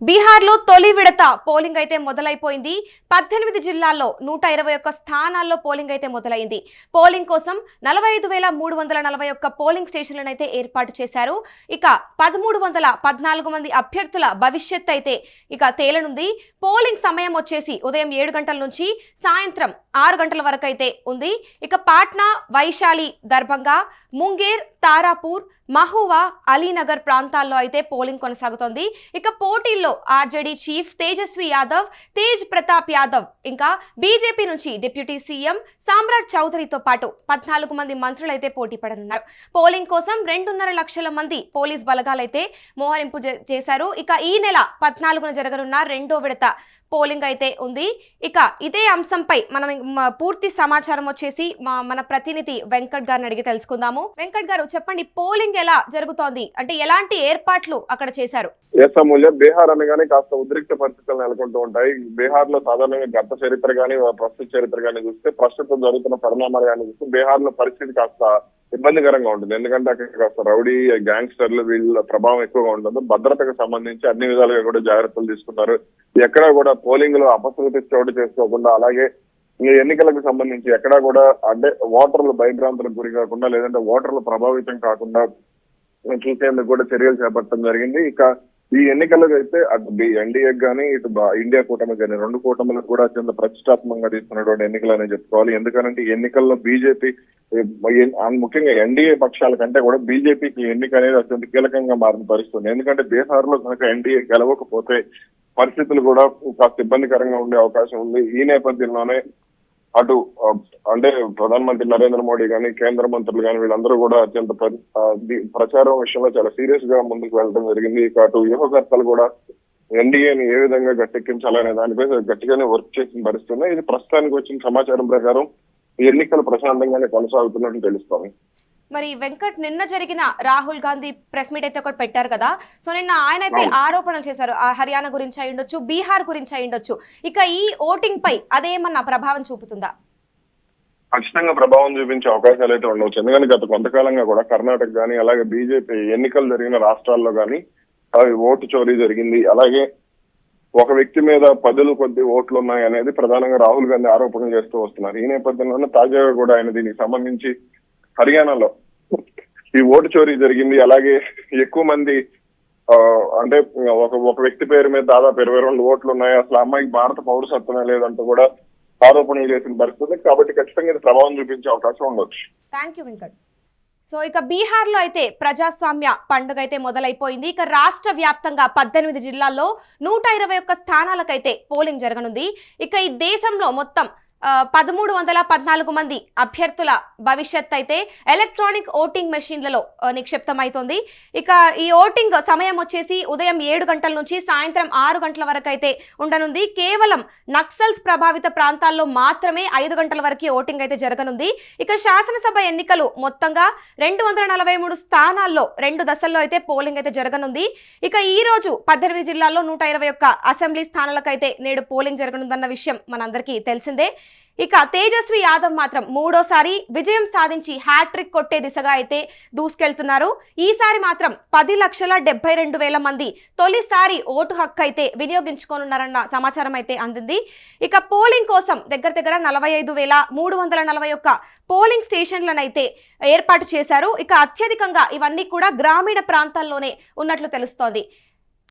బీహార్లో తొలి విడత పోలింగ్ అయితే మొదలైపోయింది. 18 జిల్లాల్లో 121 స్థానాల్లో పోలింగ్ అయితే మొదలైంది. పోలింగ్ కోసం 45,341 పోలింగ్ స్టేషన్లను అయితే ఏర్పాటు చేశారు. ఇక 1,314 మంది అభ్యర్థుల భవిష్యత్ అయితే ఇక తేలనుంది. పోలింగ్ సమయం వచ్చేసి ఉదయం 7 గంటల నుంచి సాయంత్రం 6 గంటల వరకు అయితే ఉంది. ఇక పాట్నా, వైశాలి, దర్భంగా, ముంగేర్, తారాపూర్, మహువా, అలీనగర్ ప్రాంతాల్లో అయితే పోలింగ్ కొనసాగుతోంది. ఇక పోటీల్లో ఆర్జేడీ చీఫ్ తేజస్వి యాదవ్, తేజ్ ప్రతాప్ యాదవ్, ఇంకా బీజేపీ నుంచి డిప్యూటీ సీఎం సామ్రాట్ చౌదరితో పాటు 14 మంది మంత్రులు అయితే పోటీ పడనున్నారు. పోలింగ్ కోసం 2.5 లక్షల మంది పోలీస్ బలగాలైతే మోహరింపు చేశారు. ఇక ఈ నెల 14న జరగనున్న రెండో విడత పోలింగ్ అయితే ఉంది. ఇక ఇదే అంశంపై మనం పూర్తి సమాచారం వచ్చేసి మన ప్రతినిధి వెంకట్ గారిని అడిగి తెలుసుకుందాము. వెంకట్ గారు, చెప్పండి, పోలింగ్ ఎలా జరుగుతోంది, అంటే ఎలాంటి ఏర్పాట్లు అక్కడ చేశారు? బీహార్ అనగానే కాస్త ఉద్రిక్త పరిస్థితులు నెలకొంటూ ఉంటాయి. బీహార్ లో సాధారణంగా గత చరిత్ర గానీ ప్రస్తుత చరిత్ర గానీ చూస్తే, ప్రస్తుతం జరుగుతున్న పరిణామాలు కానీ చూస్తే బీహార్ లో పరిస్థితి కాస్త ఇబ్బందికరంగా ఉంటుంది. ఎందుకంటే అక్కడ కాస్త రౌడీ గ్యాంగ్స్టర్లు వీళ్ళ ప్రభావం ఎక్కువగా ఉంటుంది. భద్రతకు సంబంధించి అన్ని విధాలుగా కూడా జాగ్రత్తలు తీసుకున్నారు. ఎక్కడా కూడా పోలింగ్ లో అపశృతి చోటు చేసుకోకుండా, అలాగే ఈ ఎన్నికలకు సంబంధించి ఎక్కడా కూడా అంటే ఓటర్లు భయభ్రాంతులకు గురి కాకుండా, లేదంటే ఓటర్లు ప్రభావితం కాకుండా చూసేందుకు కూడా చర్యలు చేపట్టడం జరిగింది. ఇక ఈ ఎన్నికలకు అయితే అటు ఎన్డీఏ గానీ ఇటు ఇండియా కూటమి కానీ రెండు కూటమిలకు కూడా అత్యంత ప్రతిష్టాత్మకంగా తీసుకున్నటువంటి ఎన్నికలు అనేది చెప్పుకోవాలి. ఎందుకంటే ఈ ఎన్నికల్లో బీజేపీ ముఖ్యంగా ఎన్డీఏ పక్షాల కంటే కూడా బీజేపీకి ఎన్నిక అనేది అత్యంత కీలకంగా మారిన పరిస్థితుంది. ఎందుకంటే బీహార్ లో కనుక ఎన్డీఏ గెలవకపోతే పరిస్థితులు కూడా కాస్త ఇబ్బందికరంగా ఉండే అవకాశం ఉంది. ఈ నేపథ్యంలోనే అటు అంటే ప్రధానమంత్రి నరేంద్ర మోడీ గానీ, కేంద్ర మంత్రులు గానీ వీళ్ళందరూ కూడా అత్యంత ప్రచారం విషయంలో చాలా సీరియస్ గా ముందుకు వెళ్ళడం జరిగింది. ఇక అటు యువకర్తలు కూడా ఎన్డీఏని ఏ విధంగా గట్టెక్కించాలనే దానిపై గట్టిగానే వర్క్ చేసిన పరిస్థితుంది. ఇది ప్రస్తుతానికి వచ్చిన సమాచారం ప్రకారం ఎన్నికలు ప్రశాంతంగానే కొనసాగుతున్నట్టు తెలుస్తోంది. మరి వెంకట్, నిన్న జరిగిన రాహుల్ గాంధీ ప్రెస్ మీట్ అయితే ఒకటి పెట్టారు కదా, సో నిన్న ఆయన అయితే ఆరోపణలు చేశారు. హర్యానా గురించి అయి ఉండొచ్చు, బీహార్ గురించి అయి ఉండొచ్చు. ఇక ఈ ఓటింగ్ పై అదేమన్నా ప్రభావం చూపుతుందా? ఖచ్చితంగా ప్రభావం చూపించే అవకాశాలు అయితే ఉండవచ్చు. ఎందుకంటే గత కొంతకాలంగా కూడా కర్ణాటక గానీ, అలాగే బీజేపీ ఎన్నికలు జరిగిన రాష్ట్రాల్లో గానీ ఓటు చోరీ జరిగింది. అలాగే ఒక వ్యక్తి మీద 10 కొద్ది ఓట్లు ఉన్నాయి అనేది ప్రధానంగా రాహుల్ గాంధీ ఆరోపణలు చేస్తూ వస్తున్నారు. ఈ నేపథ్యంలోనే తాజాగా కూడా ఆయన దీనికి సంబంధించి హర్యానాలో ఈ ఓటు చోరీ జరిగింది, అలాగే ఎక్కువ మంది అంటే ఒక వ్యక్తి పేరు మీద దాదాపు 22 ఓట్లు ఉన్నాయి, అసలు అమ్మాయికి భారత పౌరసత్వమే లేదంటూ కూడా ఆరోపణలు చేసిన పరిస్థితి. కాబట్టి ఖచ్చితంగా ఇది ప్రభావం చూపించే అవకాశం ఉండొచ్చు. Thank you Venkat. సో ఇక బీహార్ లో అయితే ప్రజాస్వామ్య పండుగ అయితే మొదలైపోయింది. ఇక రాష్ట్ర వ్యాప్తంగా 18 జిల్లాల్లో 121 స్థానాలకైతే పోలింగ్ జరగనుంది. ఇక ఈ దేశంలో మొత్తం 1,314 మంది అభ్యర్థుల భవిష్యత్ అయితే ఎలక్ట్రానిక్ ఓటింగ్ మెషిన్లలో నిక్షిప్తమవుతోంది. ఇక ఈ ఓటింగ్ సమయం వచ్చేసి ఉదయం 7 గంటల నుంచి సాయంత్రం 6 గంటల వరకు అయితే ఉండనుంది. కేవలం నక్సల్స్ ప్రభావిత ప్రాంతాల్లో మాత్రమే 5 గంటల వరకు ఓటింగ్ అయితే జరగనుంది. ఇక శాసనసభ ఎన్నికలు మొత్తంగా 243 స్థానాల్లో 2 దశల్లో అయితే పోలింగ్ అయితే జరగనుంది. ఇక ఈ రోజు 18 జిల్లాల్లో 121 అసెంబ్లీ స్థానాలకైతే నేడు పోలింగ్ జరగనుందన్న విషయం మనందరికీ తెలిసిందే. ఇక తేజస్వి యాదవ్ మాత్రం మూడోసారి విజయం సాధించి హ్యాట్రిక్ కొట్టే దిశగా అయితే దూసుకెళ్తున్నారు. ఈసారి మాత్రం 10,72,000 మంది తొలిసారి ఓటు హక్కు అయితే వినియోగించుకోనున్నారన్న సమాచారం అయితే అందింది. ఇక పోలింగ్ కోసం దగ్గర 45,341 పోలింగ్ స్టేషన్లను అయితే ఏర్పాటు చేశారు. ఇక అత్యధికంగా ఇవన్నీ కూడా గ్రామీణ ప్రాంతాల్లోనే ఉన్నట్లు తెలుస్తోంది.